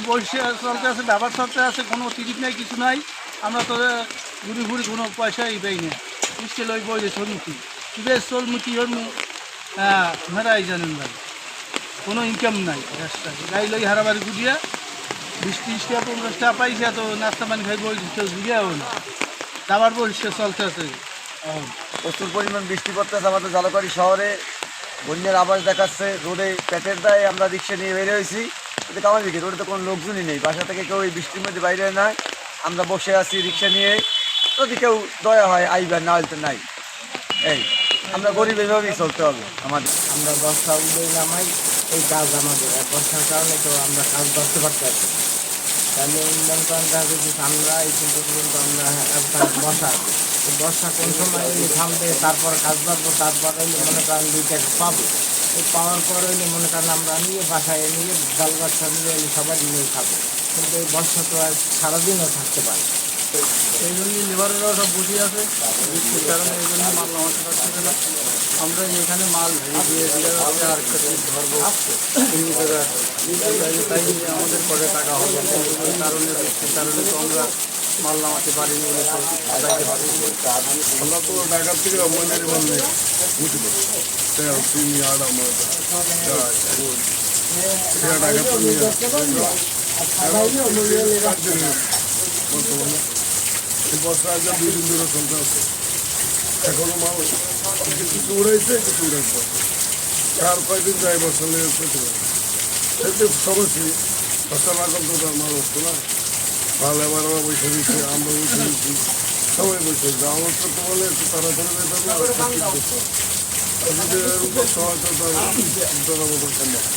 বসে চলতে আছে, ব্যবহার চলতে আছে, কোনো টিকিট নাই, কিছু নাই। আমরা তো ঘুরি ঘুরি কোনো পয়সাই পাই না। বৃষ্টি লই বই যে চলমুখী বেশ চলমুখী হরমু। হ্যাঁ, মেরাই জানেন ভাই, কোনো ইনকাম নাই। রাস্তায় গাড়ি লই হারাবাড়ি ঘুরিয়া 20-30 টাকা 50 টাকা পাইছে, তো নাস্তা পানি খাই বই কেউ ঘুরিয়াও না। আবার বসে চলতে আছে। প্রচুর পরিমাণ বৃষ্টি পড়তেছে আমাদের জালকাড়ি শহরে। বন্যার আবাস দেখাচ্ছে, রোডে পেটের দায়ে আমরা রিক্সা নিয়ে বেরিয়ে হয়েছি। কিন্তু কামাল দিকে রোডে তো কোনো লোকজনই নেই, বাসা থেকে কেউ এই বৃষ্টির মধ্যে বাইরে নাই। আমরা বসে আছি রিক্সা নিয়ে, যদি কেউ দয়া হয় আইবার, না হলে তো নাই। এই আমরা গরিব, এইভাবেই চলতে হবে আমাদের। আমরা বর্ষা উদয় নামাই, এই কাজ আমাদের। আর বর্ষার কারণে তো আমরা কাজ ধরতে পারতে আছি। তাহলে মন করেন যদি আমরা এই পর্যন্ত আমরা একটা বর্ষা, বর্ষা কোন সময় এলে থামবে, তারপর কাজ ধরবো, তারপর হইলে মনে করেন 2 টাকা পাবো। এই পাওয়ার পর হইলে মনে করেন আমরা নিয়ে বাসায় নিয়ে জাল বাচ্চা নিয়ে এলে সবাই নিয়ে খাবো। কিন্তু এই বর্ষা তো আর সারাদিনও থাকতে পারে। এই জন্যই লেবারেরাও সব বসে আছে বৃষ্টির কারণে। এই জন্য মাল নামাতে পারছে না। আমরা এখানে মাল দিয়ে যাচ্ছে, আর একটা ধরবো তাই আমাদের পরে টাকা হবে। এই কারণে বৃষ্টির কারণে তো আমরা মাল নামাতে পারিনি বলে তো যাইতে পারিনি। আমরা তো ঢাকার থেকে ময়নারি মাল নেই, বুঝলো তেল চিনি আটা ময়দা ঢাকা তো নিয়ে বর্তমানে এই বর্ষা আজ 2 দিন ধরে চলতে আছে। এখনো মাল কিছু উড়াইছে, কিছু উড়াইছে, চার 5 দিন যাই বর্ষা লেগে পেতে পারে। সেটি সমস্যা, বর্ষা না করতে তো মাল হচ্ছে না। মাল এবার আমরা বসে দিচ্ছি, আমরা বসে দিচ্ছি, সবাই বসে দিচ্ছি। আমার তো বলে একটু তাড়াতাড়ি যেতে হবে, বর্ষা হয়তো সম্ভব।